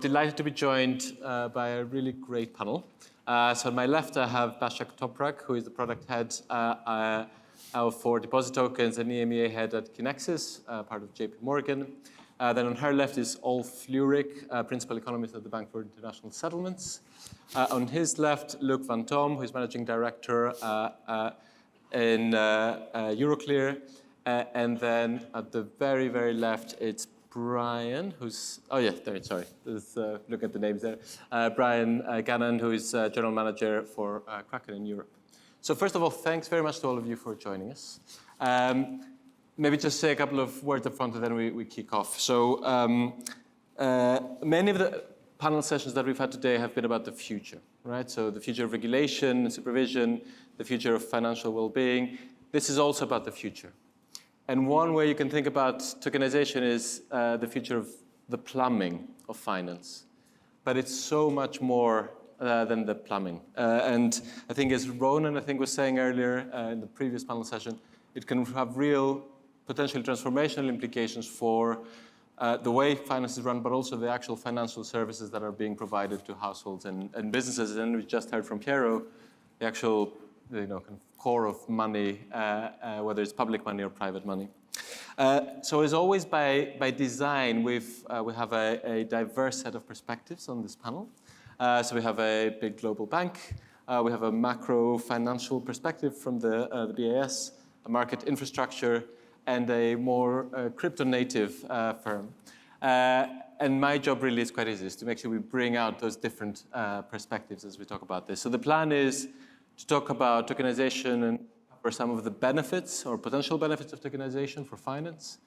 delighted to be joined by a really great panel. So on my left, I have Basak Toprak, who is the product head for deposit tokens and EMEA head at Kinexys, part of JP Morgan. Then on her left is Lewrick, principal economist at the Bank for International Settlements. On his left, Vantomme, who is managing director in Euroclear. And then at the very, very left, it's Brian, who's, oh yeah, there, sorry, look at the names there. Brian Gahan, who is general manager for Kraken in Europe. So first of all, thanks very much to all of you for joining us. Maybe just say a couple of words up front and then we kick off. So many of the panel sessions that we've had today have been about the future, right? So the future of regulation, supervision, the future of financial well-being. This is also about the future. And one way you can think about tokenization is the future of the plumbing of finance. But it's so much more than the plumbing. And I think as Ronan, was saying earlier in the previous panel session, it can have real potentially transformational implications for the way finance is run, but also the actual financial services that are being provided to households and businesses. And we just heard from Piero, the actual kind of core of money, whether it's public money or private money. So as always, by design, we have a diverse set of perspectives on this panel. So we have a big global bank. We have a macro financial perspective from the BAS, a market infrastructure, and a more crypto-native firm. And my job really is quite easy, is to make sure we bring out those different perspectives as we talk about this. So the plan is to talk about tokenization and cover some of the benefits or potential benefits of tokenization for finance,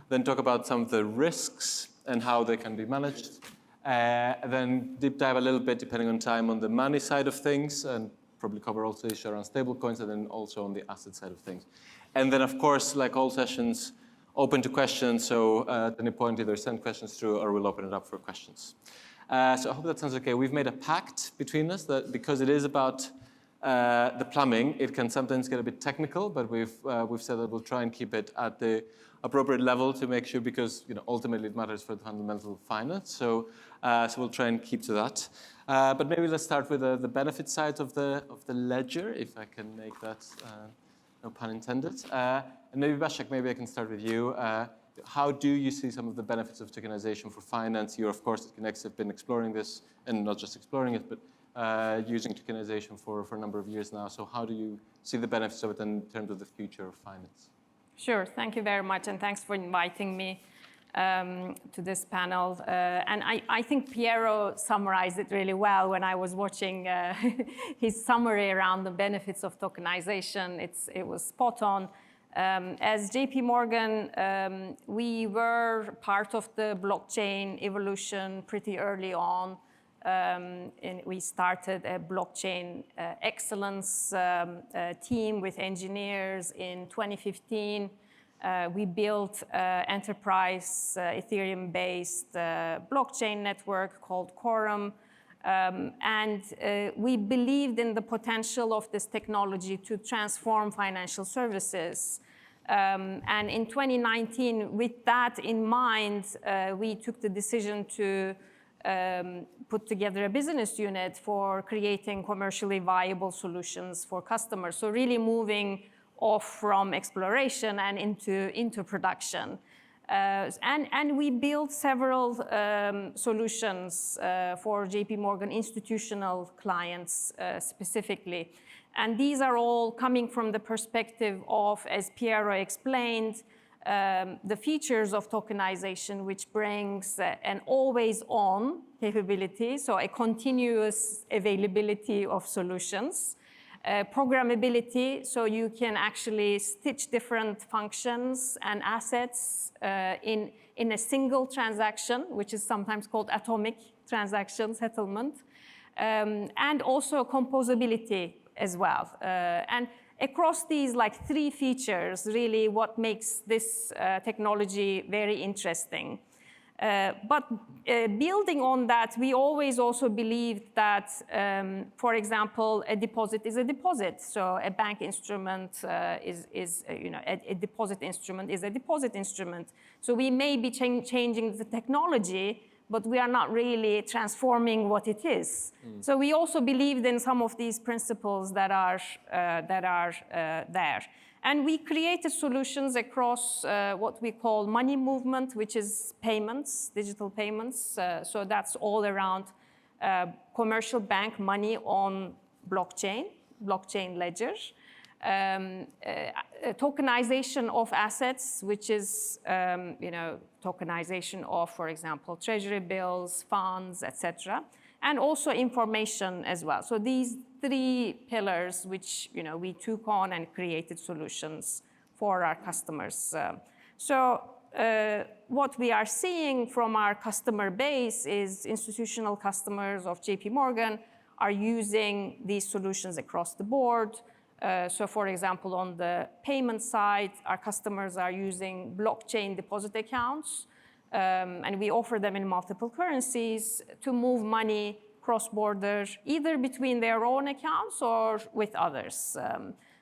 then talk about some of the risks and how they can be managed, then deep dive a little bit, depending on time, on the money side of things, and probably cover also issues around stablecoins, and then also on the asset side of things. And then, of course, like all sessions, open to questions, so at any point, either send questions through or we'll open it up for questions. So I hope that sounds okay. We've made a pact between us that because it is about the plumbing, it can sometimes get a bit technical, but we've said that we'll try and keep it at the appropriate level to make sure, because ultimately it matters for the fundamental finance. So we'll try and keep to that. But maybe let's start with the benefit side of the ledger, if I can make that, no pun intended. And maybe Basak, maybe I can start with you. How do you see some of the benefits of tokenization for finance? You, of course, at Kinexys have been exploring this, and not just exploring it, but using tokenization for a number of years now. So how do you see the benefits of it in terms of the future of finance? Sure, thank you very much, and thanks for inviting me to this panel. And I think Piero summarized it really well when I was watching his summary around the benefits of tokenization. It was spot on. As JP Morgan, we were part of the blockchain evolution pretty early on. And we started a blockchain excellence team with engineers in 2015. We built enterprise Ethereum-based blockchain network called Quorum. And we believed in the potential of this technology to transform financial services. And in 2019, with that in mind, we took the decision to put together a business unit for creating commercially viable solutions for customers. So really moving off from exploration and into production. And we built several solutions for JP Morgan institutional clients specifically. And these are all coming from the perspective of, as Piero explained, the features of tokenization, which brings an always-on capability, so a continuous availability of solutions, programmability, so you can actually stitch different functions and assets in a single transaction, which is sometimes called atomic transaction settlement, and also composability as well. And across these three features, really what makes this technology very interesting. But building on that, we always also believed that, for example, a deposit is a deposit. So a bank instrument a deposit instrument is a deposit instrument. So we may be changing the technology, but we are not really transforming what it is. So we also believed in some of these principles that are there. And we created solutions across what we call money movement, which is payments, digital payments. So that's all around commercial bank money on blockchain ledger. Tokenization of assets, which is tokenization of, for example, treasury bills, funds, etc., and also information as well. So these three pillars, which we took on and created solutions for our customers. What we are seeing from our customer base is institutional customers of JP Morgan are using these solutions across the board. So for example, on the payment side, our customers are using blockchain deposit accounts, and we offer them in multiple currencies to move money cross-border, either between their own accounts or with others.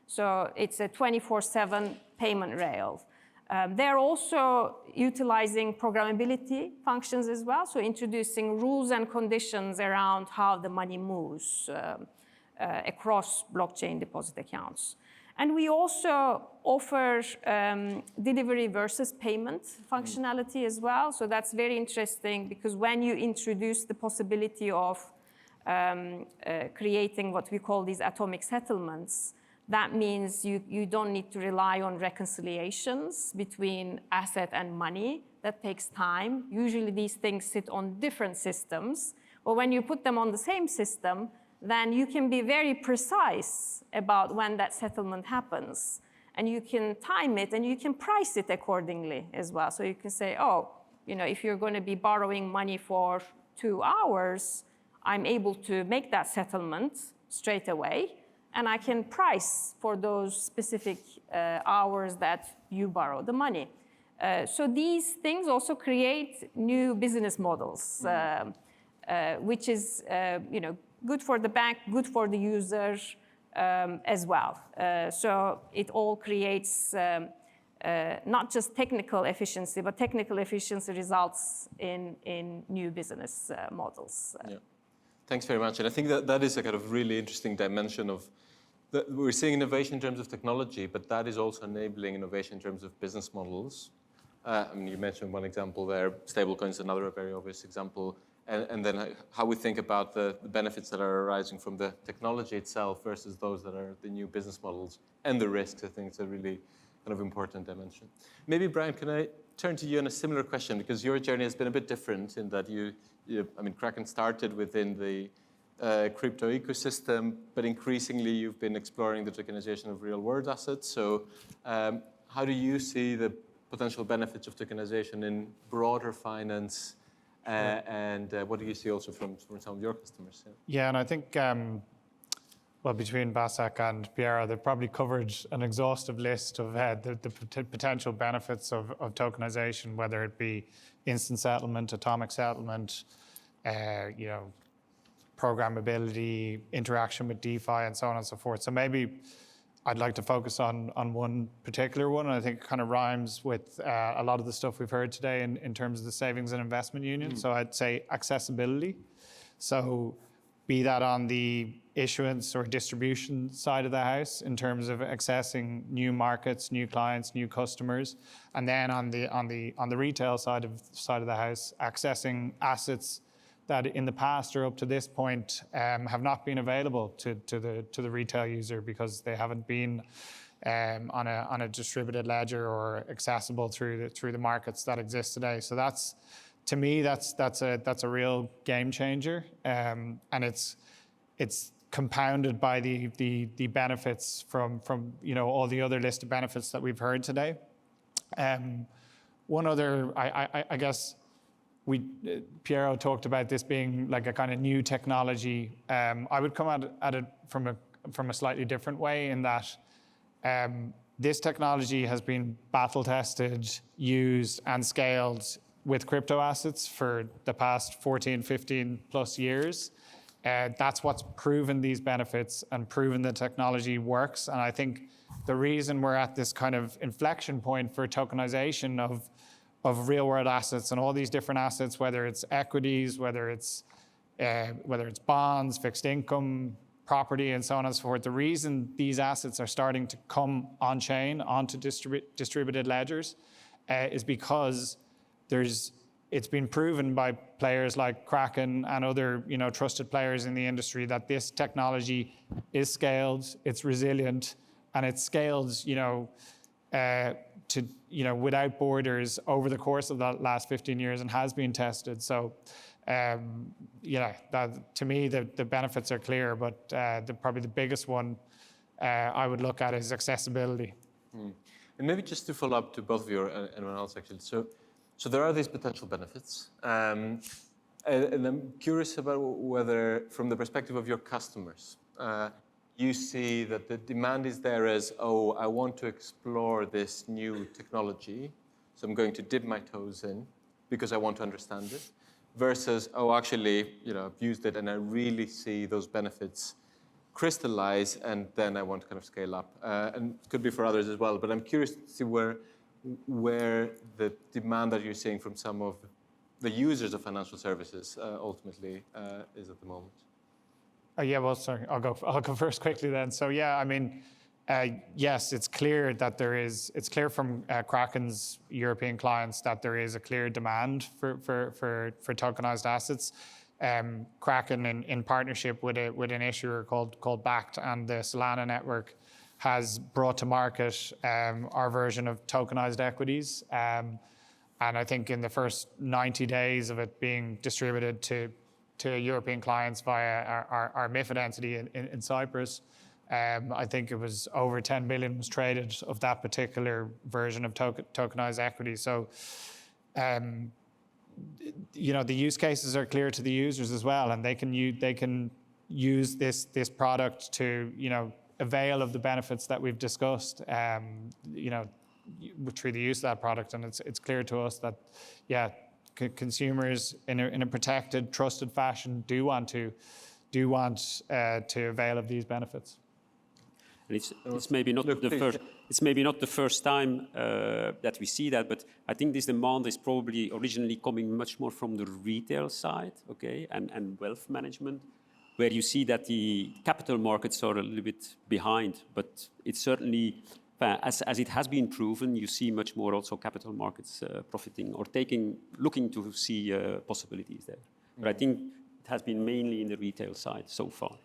So it's a 24/7 payment rail. They're also utilizing programmability functions as well, so introducing rules and conditions around how the money moves across blockchain deposit accounts. And we also offer delivery versus payment functionality as well. So that's very interesting because when you introduce the possibility of creating what we call these atomic settlements, that means you don't need to rely on reconciliations between asset and money. That takes time. Usually these things sit on different systems. But when you put them on the same system, then you can be very precise about when that settlement happens. And you can time it and you can price it accordingly as well. So you can say, if you're going to be borrowing money for 2 hours, I'm able to make that settlement straight away. And I can price for those specific hours that you borrow the money. So these things also create new business models, which is good for the bank, good for the user as well. So it all creates not just technical efficiency, but technical efficiency results in new business models. Yeah. Thanks very much. And I think that is a kind of really interesting dimension of we're seeing innovation in terms of technology, but that is also enabling innovation in terms of business models. You mentioned one example there, stablecoins, another very obvious example. And then how we think about the benefits that are arising from the technology itself versus those that are the new business models and the risks. I think it's a really kind of important dimension. Maybe, Brian, can I turn to you on a similar question? Because your journey has been a bit different in that Kraken started within the crypto ecosystem, but increasingly you've been exploring the tokenization of real-world assets. So how do you see the potential benefits of tokenization in broader finance? And what do you see also from some of your customers? Yeah, and I think, between Basak and Piero, they've probably covered an exhaustive list of the potential benefits of tokenization, whether it be instant settlement, atomic settlement, programmability, interaction with DeFi, and so on and so forth. So maybe I'd like to focus on one particular one, and I think it kind of rhymes with a lot of the stuff we've heard today in terms of the Savings and Investment Union. So I'd say accessibility. So be that on the issuance or distribution side of the house in terms of accessing new markets, new clients, new customers, and then on the retail side of the house, accessing assets that in the past or up to this point have not been available to the retail user because they haven't been on a distributed ledger or accessible through the markets that exist today. So that's, to me, that's a real game changer, and it's compounded by the benefits from all the other list of benefits that we've heard today. One other, I guess. Piero talked about this being like a kind of new technology. I would come at it from a slightly different way in that this technology has been battle tested, used and scaled with crypto assets for the past 14, 15 plus years. That's what's proven these benefits and proven the technology works. And I think the reason we're at this kind of inflection point for tokenization of real world assets and all these different assets, whether it's equities, whether it's bonds, fixed income, property, and so on and so forth. The reason these assets are starting to come on chain, onto distributed ledgers, is because it's been proven by players like Kraken and other trusted players in the industry that this technology is scaled, it's resilient, and it scales without borders over the course of the last 15 years and has been tested. So that, to me, the benefits are clear, but probably the biggest one I would look at is accessibility. And maybe just to follow up to both of you or anyone else actually. So there are these potential benefits, and I'm curious about whether, from the perspective of your customers, you see that the demand is there as, oh, I want to explore this new technology, so I'm going to dip my toes in because I want to understand it, versus, oh, actually, I've used it and I really see those benefits crystallize, and then I want to kind of scale up. And it could be for others as well, but I'm curious to see where the demand that you're seeing from some of the users of financial services ultimately is at the moment. Sorry, I'll go first quickly then. So yeah, I mean, yes, it's clear that it's clear from Kraken's European clients that there is a clear demand for tokenized assets. Kraken, in partnership with an issuer called Bakkt and the Solana network, has brought to market our version of tokenized equities. And I think in the first 90 days of it being distributed to European clients via our MiFID entity in Cyprus, I think it was over 10 billion was traded of that particular version of tokenized equity. So, the use cases are clear to the users as well, and they can use this product to avail of the benefits that we've discussed, through the use of that product. And it's clear to us that, consumers in a protected, trusted fashion do want to avail of these benefits. And it's maybe not the first time that we see that, but I think this demand is probably originally coming much more from the retail side, okay, and wealth management, where you see that the capital markets are a little bit behind, but it's certainly, as it has been proven, you see much more also capital markets profiting or looking to see possibilities there. But I think it has been mainly in the retail side so far.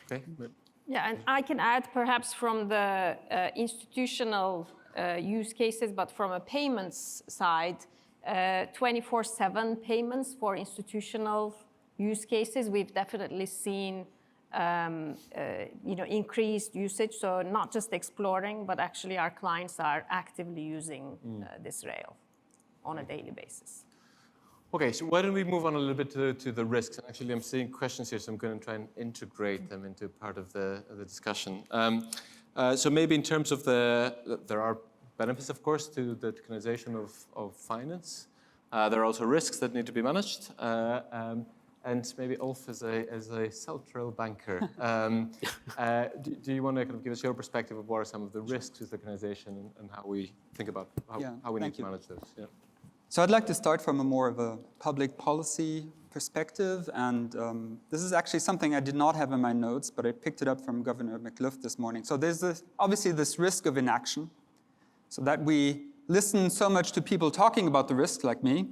Okay. Yeah, and I can add perhaps from the institutional use cases, but from a payments side, 24/7 payments for institutional use cases, we've definitely seen increased usage. So not just exploring, but actually our clients are actively using this rail on a daily basis. Okay, so why don't we move on a little bit to the risks? And actually, I'm seeing questions here, so I'm going to try and integrate them into part of the discussion. So maybe in terms of there are benefits, of course, to the tokenization of finance. There are also risks that need to be managed. And maybe Ulf, as a Celtral banker, do you want to kind of give us your perspective of what are some of the risks with tokenization and how we think about how we need to manage those? Yeah. So I'd like to start from a more of a public policy perspective, and this is actually something I did not have in my notes, but I picked it up from Governor McLuff this morning. So there's obviously this risk of inaction, so that we listen so much to people talking about the risk, like me,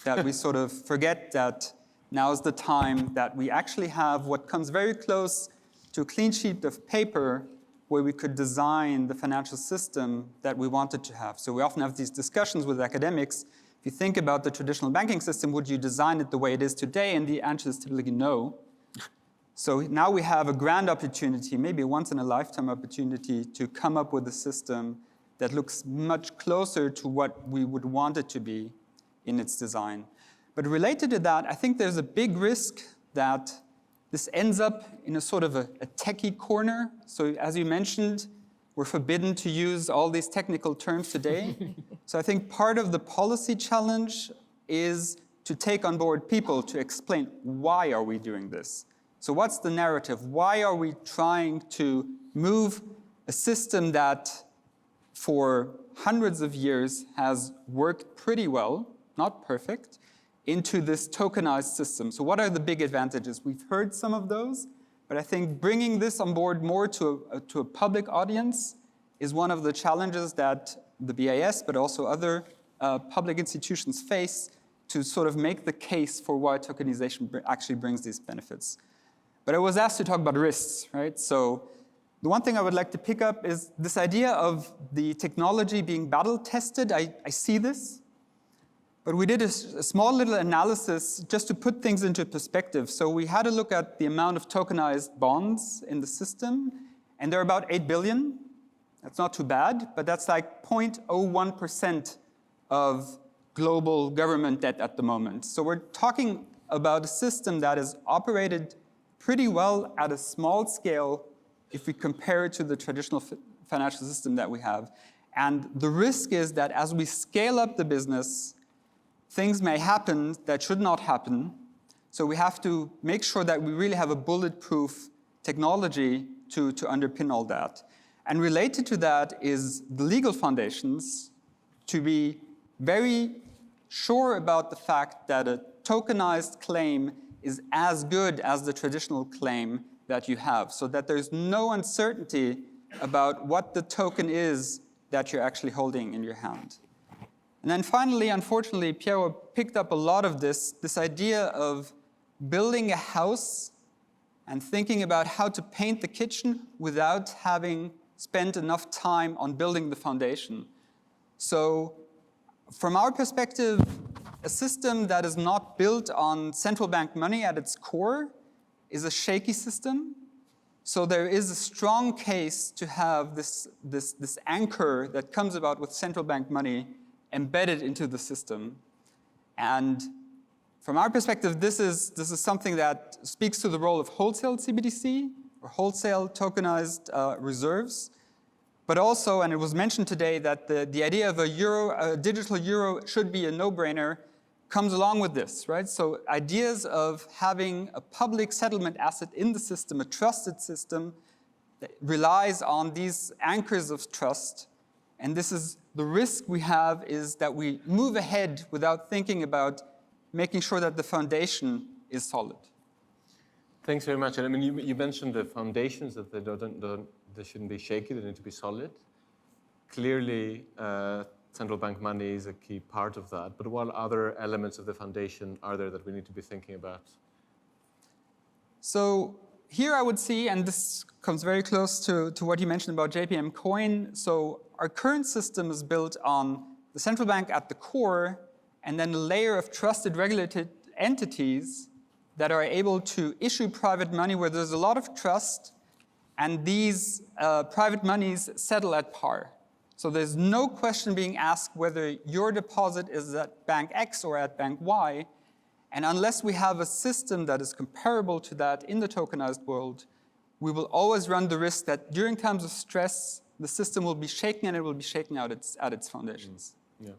that we sort of forget that now is the time that we actually have what comes very close to a clean sheet of paper where we could design the financial system that we wanted to have. So we often have these discussions with academics. If you think about the traditional banking system, would you design it the way it is today? And the answer is typically no. So now we have a grand opportunity, maybe a once-in-a-lifetime opportunity, to come up with a system that looks much closer to what we would want it to be in its design. But related to that, I think there's a big risk that this ends up in a sort of a techie corner. So as you mentioned, we're forbidden to use all these technical terms today. So I think part of the policy challenge is to take on board people to explain, why are we doing this? So what's the narrative? Why are we trying to move a system that for hundreds of years has worked pretty well, not perfect, into this tokenized system. So what are the big advantages? We've heard some of those, but I think bringing this on board more to a public audience is one of the challenges that the BIS, but also other public institutions face to sort of make the case for why tokenization actually brings these benefits. But I was asked to talk about risks, right? So the one thing I would like to pick up is this idea of the technology being battle tested. I see this, but we did a small little analysis just to put things into perspective. So we had a look at the amount of tokenized bonds in the system, and there are about 8 billion. That's not too bad, but that's like 0.01% of global government debt at the moment. So we're talking about a system that is operated pretty well at a small scale if we compare it to the traditional financial system that we have. And the risk is that as we scale up the business, things may happen that should not happen. So we have to make sure that we really have a bulletproof technology to underpin all that. And related to that is the legal foundations to be very sure about the fact that a tokenized claim is as good as the traditional claim that you have, so that there's no uncertainty about what the token is that you're actually holding in your hand. And then finally, unfortunately, Piero picked up a lot of this idea of building a house and thinking about how to paint the kitchen without having spent enough time on building the foundation. So from our perspective, a system that is not built on central bank money at its core is a shaky system. So there is a strong case to have this anchor that comes about with central bank money embedded into the system. And from our perspective, this is something that speaks to the role of wholesale CBDC, or wholesale tokenized reserves. But also, and it was mentioned today, that the idea of a digital euro should be a no-brainer comes along with this, right? So ideas of having a public settlement asset in the system, a trusted system that relies on these anchors of trust. And this is the risk we have, is that we move ahead without thinking about making sure that the foundation is solid. Thanks very much. And I mean, you mentioned the foundations, that they shouldn't be shaky, they need to be solid. Clearly, central bank money is a key part of that. But what other elements of the foundation are there that we need to be thinking about? So here I would see, and this comes very close to what you mentioned about JPM coin. So our current system is built on the central bank at the core, and then a layer of trusted regulated entities that are able to issue private money where there's a lot of trust, and these private monies settle at par. So there's no question being asked whether your deposit is at bank X or at bank Y. And unless we have a system that is comparable to that in the tokenized world, we will always run the risk that during times of stress, the system will be shaken, and it will be shaken out at its foundations. Yeah.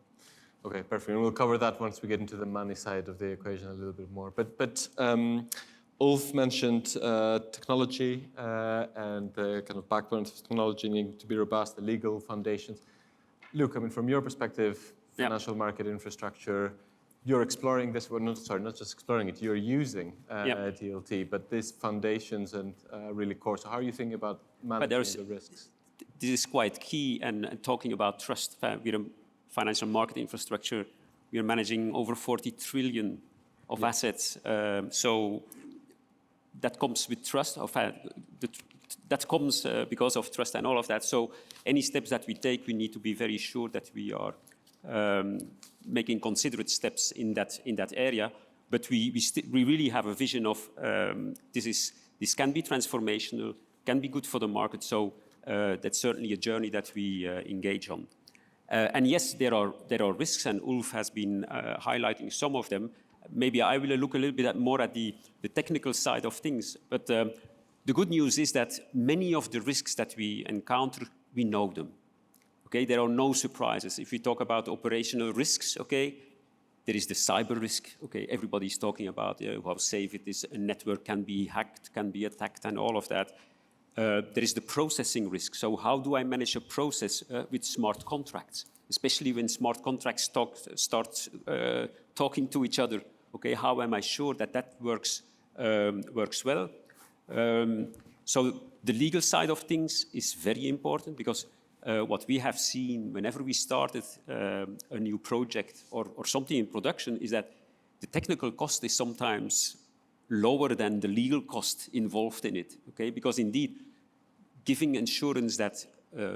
Okay, perfect. And we'll cover that once we get into the money side of the equation a little bit more. But Ulf mentioned technology and the kind of backbone of technology needing to be robust, the legal foundations. Luke, I mean, from your perspective, financial market infrastructure, you're exploring this, well, not just exploring it, you're using DLT, but these foundations and really core. So how are you thinking about managing the risks? This is quite key, and talking about trust, financial market infrastructure, we are managing over 40 trillion of assets. So that comes with trust. That comes because of trust and all of that. So any steps that we take, we need to be very sure that we are making considerate steps in that area. But we really have a vision of this can be transformational, can be good for the market. So that's certainly a journey that we engage on. And yes, there are risks, and Ulf has been highlighting some of them. Maybe I will look a little bit more at the technical side of things. But the good news is that many of the risks that we encounter, we know them. Okay, there are no surprises. If we talk about operational risks, okay, there is the cyber risk. Okay, everybody's talking about how safe it is. A network can be hacked, can be attacked, and all of that. There is the processing risk. So how do I manage a process with smart contracts? especially when smart contracts start talking to each other. Okay, how am I sure that that works well? So the legal side of things is very important, because what we have seen whenever we started a new project or something in production is that the technical cost is sometimes lower than the legal cost involved in it. Okay, because indeed, giving assurance that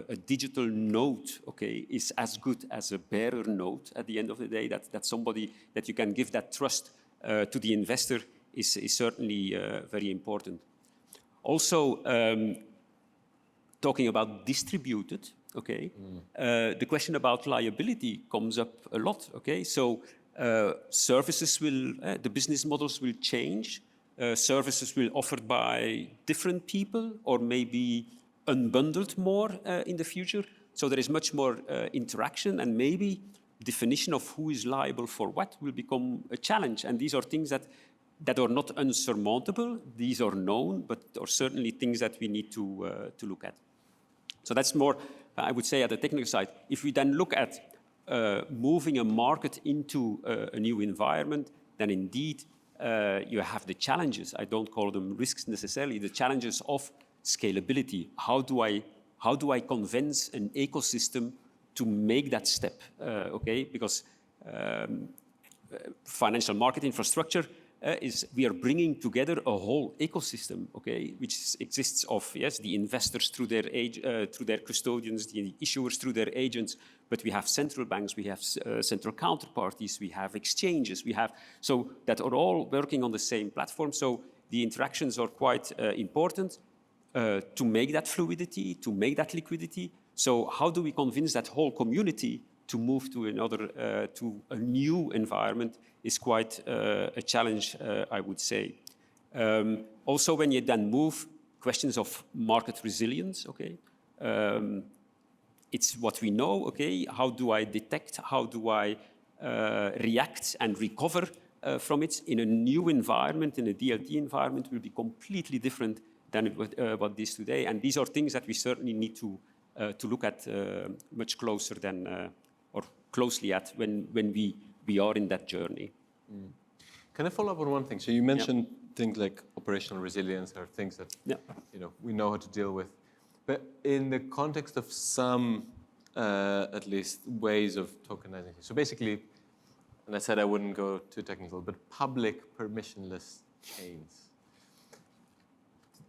a digital note, okay, is as good as a bearer note at the end of the day, that somebody that you can give that trust to the investor is certainly very important. Also, talking about distributed, okay, the question about liability comes up a lot, okay? So services will, the business models will change. Services will be offered by different people, or maybe unbundled more in the future. So there is much more interaction, and maybe definition of who is liable for what will become a challenge. And these are things that are not unsurmountable. These are known, but are certainly things that we need to look at. So that's more, I would say, at the technical side. If we then look at moving a market into a new environment, then indeed you have the challenges. I don't call them risks necessarily. The challenges of scalability. How do I convince an ecosystem to make that step? Okay, because financial market infrastructure we are bringing together a whole ecosystem, okay, which exists of, yes, the investors through their custodians, the issuers through their agents, but we have central banks, we have central counterparties, we have exchanges, so that are all working on the same platform. So the interactions are quite important to make that fluidity, to make that liquidity. So how do we convince that whole community to move to to a new environment is quite a challenge, I would say. Also, when you then move, questions of market resilience, okay? It's what we know, okay? How do I detect, how do I react and recover from it in a new environment, in a DLT environment, will be completely different than what it is today. And these are things that we certainly need to look at much closer than, or closely at when we are in that journey. Can I follow up on one thing? So you mentioned things like operational resilience are things that we know how to deal with. But in the context of some, at least, ways of tokenizing. So basically, and I said I wouldn't go too technical, but public permissionless chains.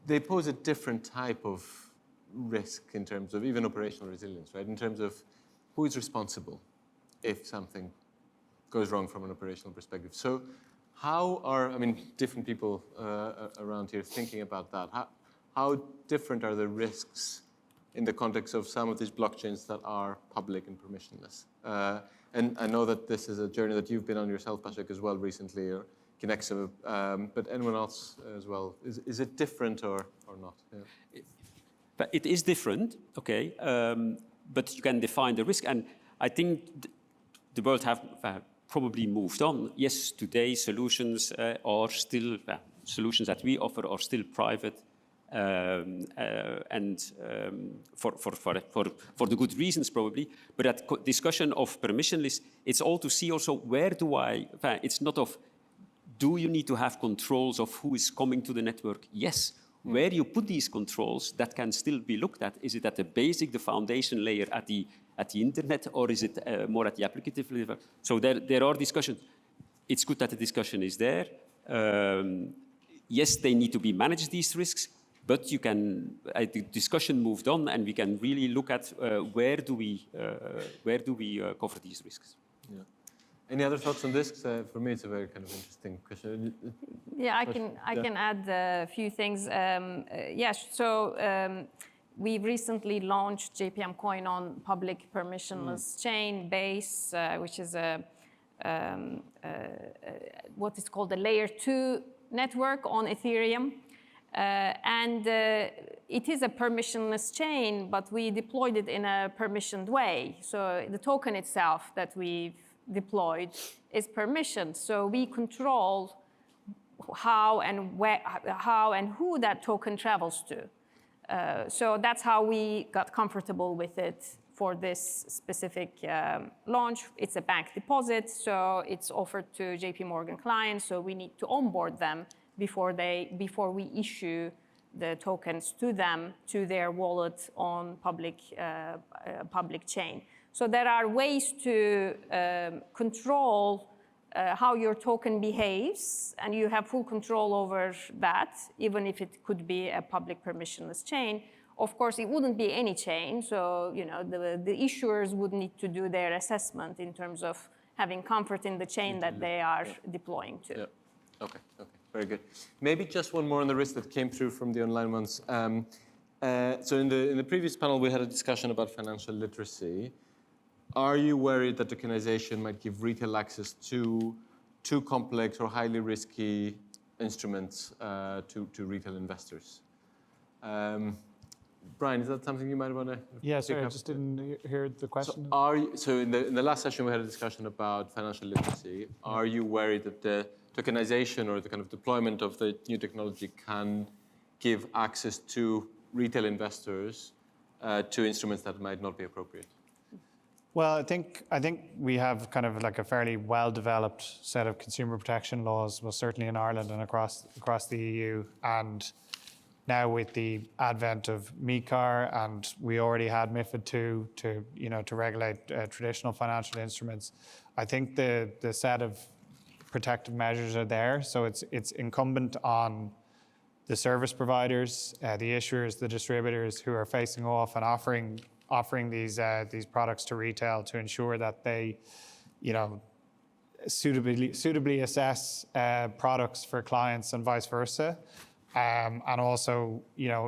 They pose a different type of risk in terms of even operational resilience, right? In terms of who is responsible if something goes wrong from an operational perspective. So how are, different people around here thinking about that? How different are the risks in the context of some of these blockchains that are public and permissionless? And I know that this is a journey that you've been on yourself, Basak, as well recently, or Kinexys, but anyone else as well. Is it different or not? Yeah. But it is different, okay, but you can define the risk. And I think the world have probably moved on. Yes, today solutions are still, solutions that we offer are still private, and for the good reasons probably. But that discussion of permissionless, it's all to see also where do it's not of, do you need to have controls of who is coming to the network? Yes. Where you put these controls, that can still be looked at. Is it at the basic, the foundation layer at the internet, or is it more at the applicative level? So there are discussions. It's good that the discussion is there. Yes, they need to be managed, these risks, but you can, the discussion moved on, and we can really look at where do we cover these risks. Yeah. Any other thoughts on this? For me, it's a very kind of interesting question. Yeah, I can add a few things. Yes, so we recently launched JPM Coin on public permissionless chain base, which is what is called a layer 2 network on Ethereum. And it is a permissionless chain, but we deployed it in a permissioned way. So the token itself that we've deployed is permissioned. So we control how and who that token travels to. So that's how we got comfortable with it for this specific launch. It's a bank deposit, so it's offered to JP Morgan clients, so we need to onboard them before we issue the tokens to them, to their wallet on public chain. So there are ways to control how your token behaves, and you have full control over that, even if it could be a public permissionless chain. Of course, it wouldn't be any chain, so the issuers would need to do their assessment in terms of having comfort in the chain that they are deploying to. Yeah. Okay, very good. Maybe just one more on the risk that came through from the online ones. So in the previous panel, we had a discussion about financial literacy. Are you worried that tokenization might give retail access to too complex or highly risky instruments to retail investors? Brian, is that something you might want to? Yeah, sorry, I just didn't hear the question. So in the last session, we had a discussion about financial literacy. Are you worried that the tokenization or the kind of deployment of the new technology can give access to retail investors to instruments that might not be appropriate? Well, I think we have kind of like a fairly well-developed set of consumer protection laws, well, certainly in Ireland and across the EU. And now with the advent of MiCAR, and we already had MiFID II to regulate traditional financial instruments, I think the set of protective measures are there. So it's incumbent on the service providers, the issuers, the distributors who are facing off and offering these products to retail to ensure that they, suitably assess products for clients and vice versa, and also,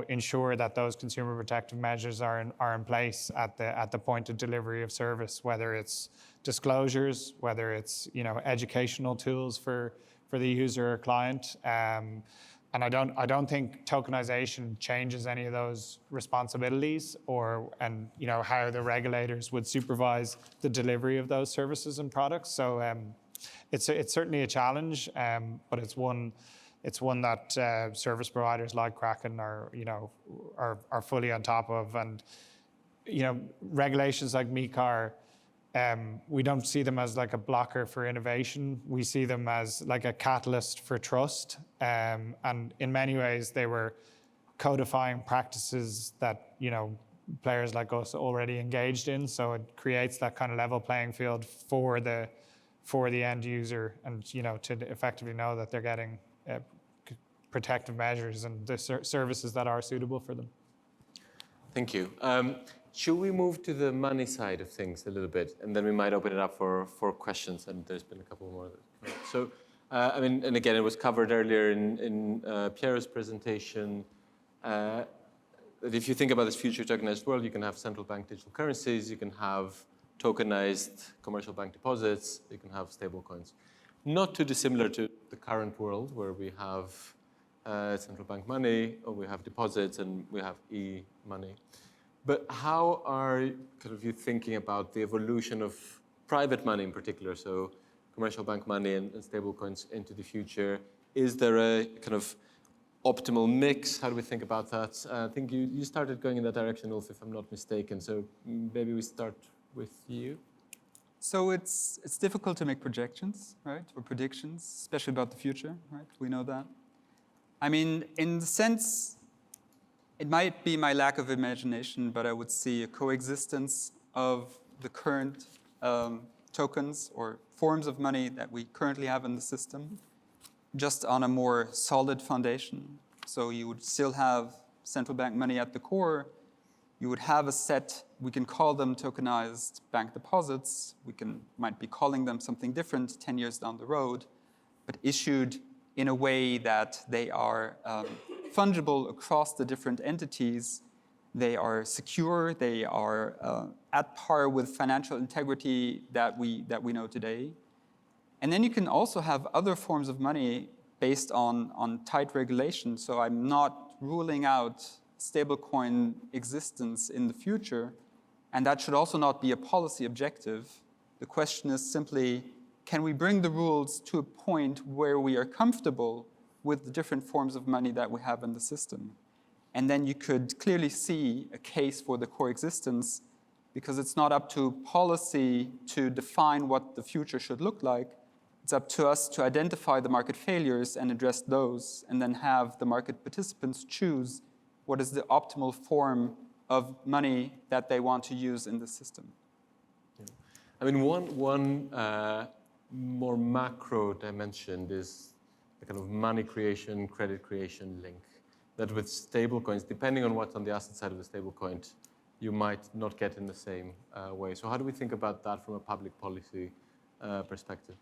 ensure that those consumer protective measures are in place at the point of delivery of service, whether it's disclosures, whether it's educational tools for the user or client. And I don't think tokenization changes any of those responsibilities and how the regulators would supervise the delivery of those services and products. So it's certainly a challenge, but it's one that service providers like Kraken are fully on top of. And regulations like MiCAR, we don't see them as like a blocker for innovation. We see them as like a catalyst for trust. And in many ways, they were codifying practices that players like us already engaged in. So it creates that kind of level playing field for the end user, and to effectively know that they're getting protective measures and the services that are suitable for them. Thank you. Should we move to the money side of things a little bit, and then we might open it up for questions, and there's been a couple more. So, and again, it was covered earlier in Piero's presentation, that if you think about this future tokenized world, you can have central bank digital currencies, you can have tokenized commercial bank deposits, you can have stable coins. Not too dissimilar to the current world where we have central bank money, or we have deposits, and we have e-money. But how are you thinking about the evolution of private money in particular, so commercial bank money and stable coins into the future? Is there a kind of optimal mix? How do we think about that? I think you started going in that direction, Ulf, if I'm not mistaken. So maybe we start with you. So it's difficult to make projections, right, or predictions, especially about the future, right? We know that. I mean, in the sense, it might be my lack of imagination, but I would see a coexistence of the current tokens or forms of money that we currently have in the system, just on a more solid foundation. So you would still have central bank money at the core. You would have a set, we can call them tokenized bank deposits. Might be calling them something different 10 years down the road, but issued in a way that they are fungible across the different entities. They are secure. They are at par with financial integrity that we know today. And then you can also have other forms of money based on tight regulation. So I'm not ruling out stablecoin existence in the future, and that should also not be a policy objective. The question is simply, can we bring the rules to a point where we are comfortable with the different forms of money that we have in the system? And then you could clearly see a case for the coexistence because it's not up to policy to define what the future should look like. It's up to us to identify the market failures and address those, and then have the market participants choose what is the optimal form of money that they want to use in the system. Yeah. I mean, one more macro dimension is the kind of money creation, credit creation link. That with stablecoins, depending on what's on the asset side of the stablecoin, you might not get in the same way. So how do we think about that from a public policy perspective?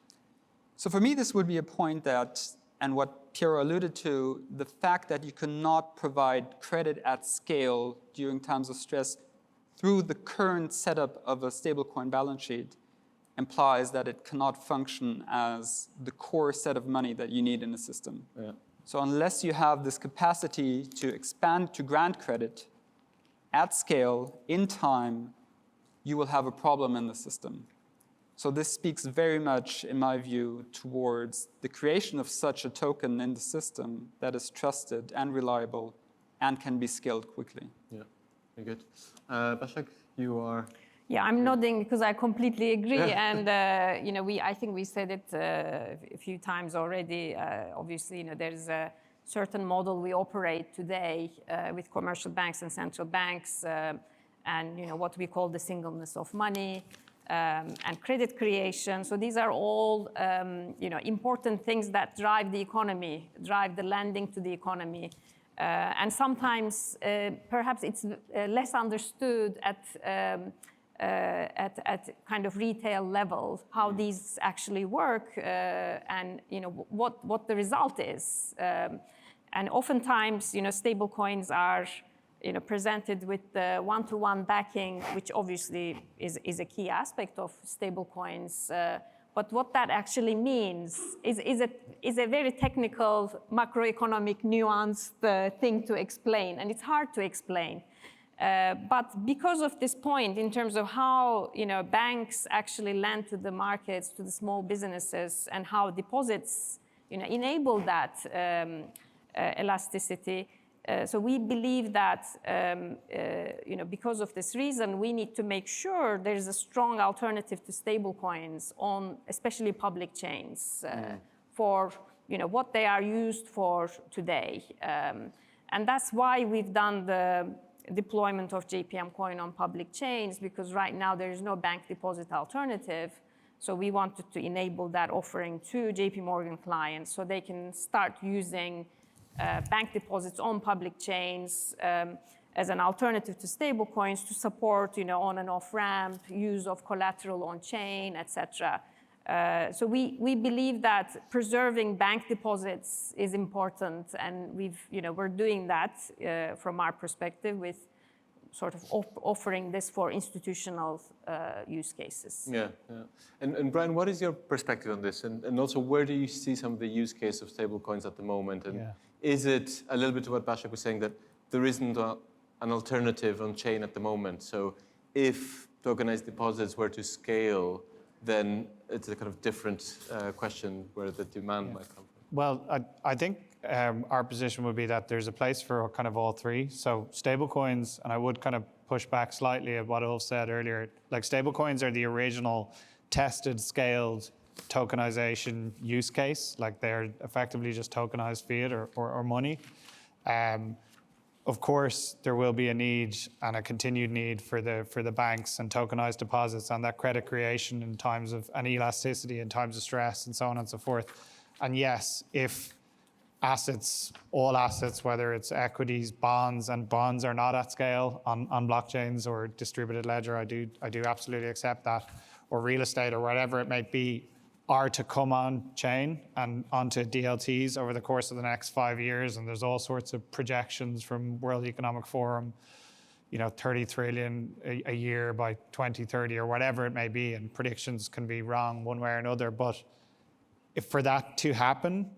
So for me, this would be a point that, and what Piero alluded to, the fact that you cannot provide credit at scale during times of stress through the current setup of a stablecoin balance sheet implies that it cannot function as the core set of money that you need in a system. Yeah. So unless you have this capacity to expand, to grant credit at scale, in time, you will have a problem in the system. So this speaks very much, in my view, towards the creation of such a token in the system that is trusted and reliable and can be scaled quickly. Yeah, very good. Basak, you are... Yeah, I'm nodding because I completely agree. And I think we said it a few times already. Obviously, there's a certain model we operate today with commercial banks and central banks, and what we call the singleness of money and credit creation. So these are all important things that drive the economy, drive the lending to the economy. And sometimes, perhaps it's less understood at kind of retail level, how these actually work, and what the result is. And oftentimes, stable coins are presented with the one-to-one backing, which obviously is a key aspect of stable coins. But what that actually means is a very technical, macroeconomic, nuanced thing to explain, and it's hard to explain. But because of this point, in terms of how banks actually lend to the markets, to the small businesses, and how deposits enable that elasticity, so we believe that because of this reason, we need to make sure there is a strong alternative to stablecoins on especially public chains for what they are used for today, and that's why we've done the deployment of JPM coin on public chains, because right now there is no bank deposit alternative. So we wanted to enable that offering to JP Morgan clients so they can start using bank deposits on public chains as an alternative to stable coins to support on and off ramp, use of collateral on chain, etc. So we believe that preserving bank deposits is important, and we're doing that from our perspective with sort of offering this for institutional use cases. Yeah. And Brian, what is your perspective on this? And also, where do you see some of the use case of stablecoins at the moment? And is it a little bit to what Basak was saying, that there isn't an alternative on chain at the moment? So if tokenized deposits were to scale, then it's a kind of different question where the demand might come from. Well, I think our position would be that there's a place for kind of all three. So stablecoins, and I would kind of push back slightly at what Ulf said earlier, like stablecoins are the original tested, scaled tokenization use case. Like they're effectively just tokenized fiat or money. Of course, there will be a need and a continued need for the banks and tokenized deposits and that credit creation in times of an elasticity in times of stress and so on and so forth. And yes, if assets, all assets, whether it's equities, bonds, and bonds are not at scale on blockchains or distributed ledger, I do absolutely accept that, or real estate or whatever it may be, are to come on chain and onto DLTs over the course of the next 5 years. And there's all sorts of projections from World Economic Forum, 30 trillion a year by 2030 or whatever it may be. And predictions can be wrong one way or another. But if for that to happen,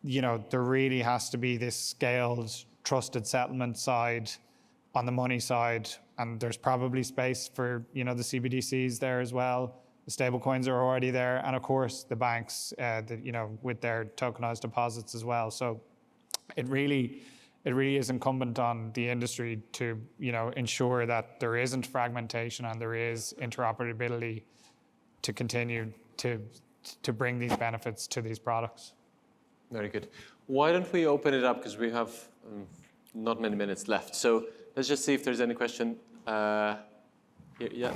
there really has to be this scaled, trusted settlement side on the money side. And there's probably space for, the CBDCs there as well. The stablecoins are already there, and of course the banks, with their tokenized deposits as well. So it really it really is incumbent on the industry to, ensure that there isn't fragmentation and there is interoperability to continue to bring these benefits to these products. Very good. Why don't we open it up, because we have not many minutes left. So let's just see if there's any question. Yeah,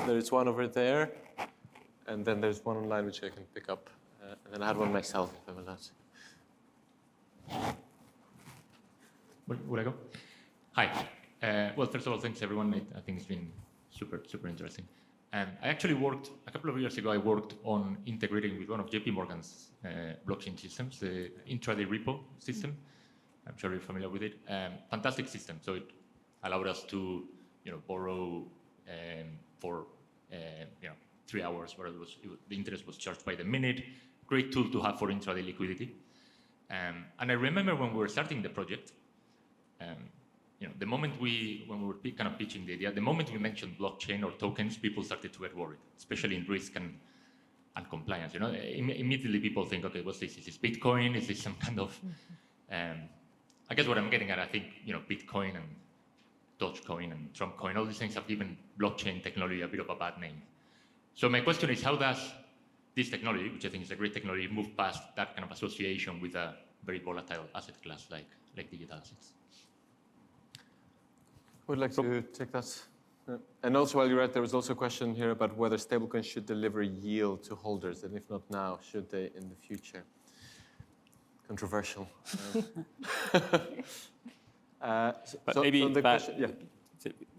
there's one over there. And then there's one online which I can pick up. And then I had one myself, if I'm allowed. Would I go? Hi. Well, first of all, thanks everyone. I think it's been super interesting. I actually worked, a couple of years ago, I worked on integrating with one of JP Morgan's blockchain systems, the intraday repo system. I'm sure you're familiar with it. Fantastic system. So it allowed us to, borrow for, 3 hours, where the interest was charged by the minute. Great tool to have for intraday liquidity. And I remember when we were starting the project, the moment when we were kind of pitching the idea, the moment we mentioned blockchain or tokens, people started to get worried, especially in risk and compliance. Immediately people think, okay, what's this? Is this Bitcoin? Is this some kind of? I guess what I'm getting at, I think Bitcoin and Dogecoin and Trump coin, all these things have given blockchain technology a bit of a bad name. So my question is, how does this technology, which I think is a great technology, move past that kind of association with a very volatile asset class like digital assets? Would like to take that. And also, while you're at, there was also a question here about whether stablecoins should deliver yield to holders, and if not now, should they in the future? Controversial.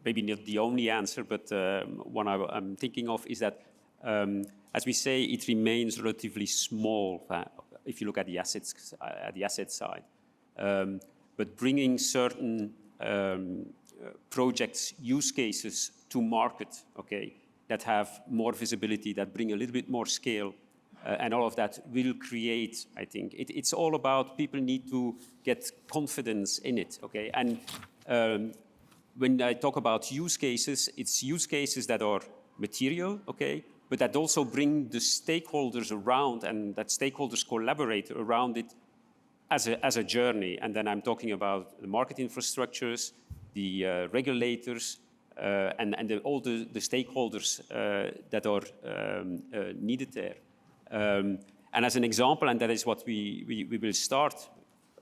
Maybe not the only answer, but one I'm thinking of is that, as we say, it remains relatively small if you look at the asset side. But bringing certain projects, use cases to market, okay, that have more visibility, that bring a little bit more scale, and all of that will create, I think, it's all about people need to get confidence in it, okay? And when I talk about use cases, it's use cases that are material, okay, but that also bring the stakeholders around and that stakeholders collaborate around it as a journey. And then I'm talking about the market infrastructures, the regulators, and all the stakeholders that are needed there. And as an example, and that is what we will start,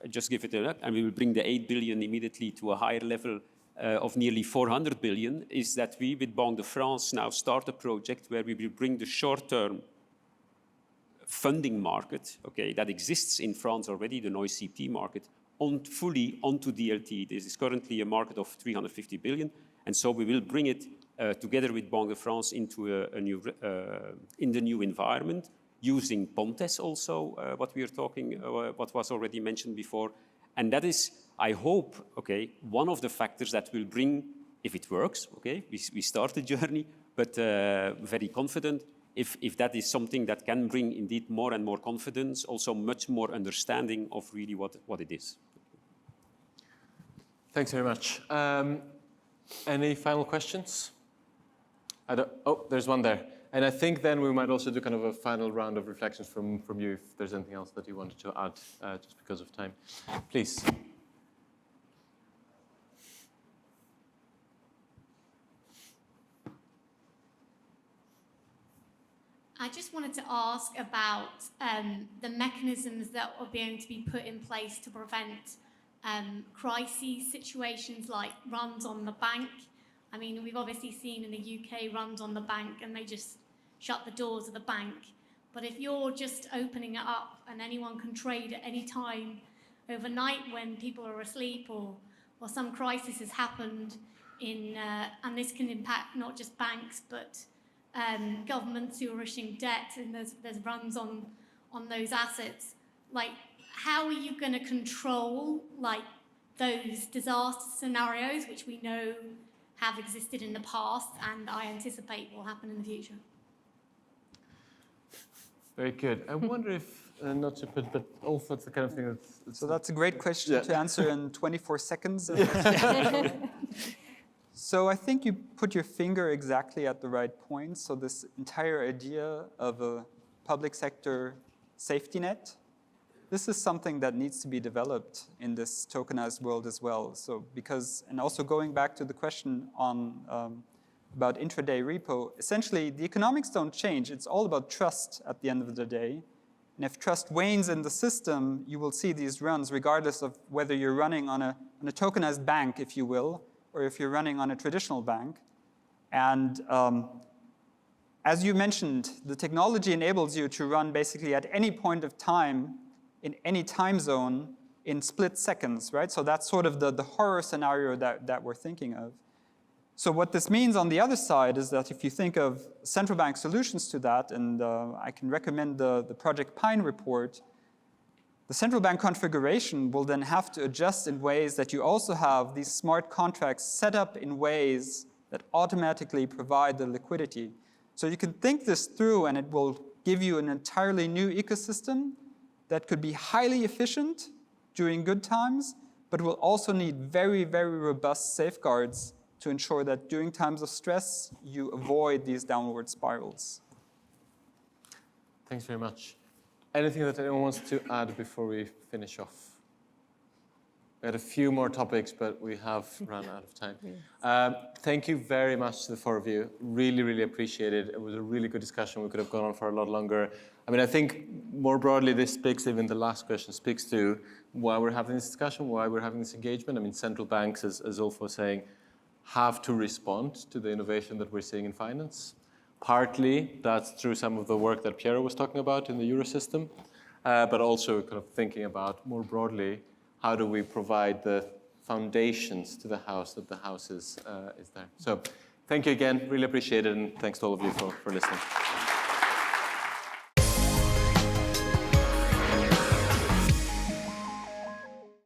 just give it a look, and we will bring the 8 billion immediately to a higher level of nearly 400 billion, is that we, with Banque de France, now start a project where we will bring the short-term funding market, okay, that exists in France already, the NOICP market, fully onto DLT. This is currently a market of 350 billion, and so we will bring it together with Banque de France into in the new environment, using Pontes also, what we are talking, what was already mentioned before. And that is, I hope, okay, one of the factors that will bring, if it works, okay, we start the journey, but very confident, if that is something that can bring indeed more and more confidence, also much more understanding of really what it is. Thanks very much. Any final questions? Oh, there's one there. And I think then we might also do kind of a final round of reflections from you, if there's anything else that you wanted to add, just because of time. Please. I just wanted to ask about the mechanisms that are going to be put in place to prevent crises situations like runs on the bank. I mean, we've obviously seen in the UK runs on the bank and they just shut the doors of the bank. But if you're just opening it up and anyone can trade at any time overnight when people are asleep or some crisis has happened and this can impact not just banks but governments who are issuing debt, and there's runs on those assets. Like, how are you going to control like those disaster scenarios, which we know have existed in the past and I anticipate will happen in the future? Very good. I wonder if, not to put, but also it's the kind of thing that's... So that's a great question to answer in 24 seconds. So I think you put your finger exactly at the right point. So this entire idea of a public sector safety net this is something that needs to be developed in this tokenized world as well. So because, and also going back to the question on about intraday repo, essentially the economics don't change. It's all about trust at the end of the day. And if trust wanes in the system, you will see these runs regardless of whether you're running on a tokenized bank, if you will, or if you're running on a traditional bank. And as you mentioned, the technology enables you to run basically at any point of time in any time zone in split seconds, right? So that's sort of the horror scenario that we're thinking of. So what this means on the other side is that if you think of central bank solutions to that, and I can recommend the Project Pine report, the central bank configuration will then have to adjust in ways that you also have these smart contracts set up in ways that automatically provide the liquidity. So you can think this through and it will give you an entirely new ecosystem that could be highly efficient during good times, but will also need very, very robust safeguards to ensure that during times of stress, you avoid these downward spirals. Thanks very much. Anything that anyone wants to add before we finish off? We had a few more topics, but we have run out of time. Thank you very much to the four of you. Really, really appreciate it. It was a really good discussion. We could have gone on for a lot longer. I mean, I think more broadly, this speaks, even the last question speaks to why we're having this discussion, why we're having this engagement. I mean, central banks, as Ulf was saying, have to respond to the innovation that we're seeing in finance. Partly, that's through some of the work that Piero was talking about in the Eurosystem, but also kind of thinking about more broadly, how do we provide the foundations to the house that the house is there. So thank you again, really appreciate it, and thanks to all of you for listening.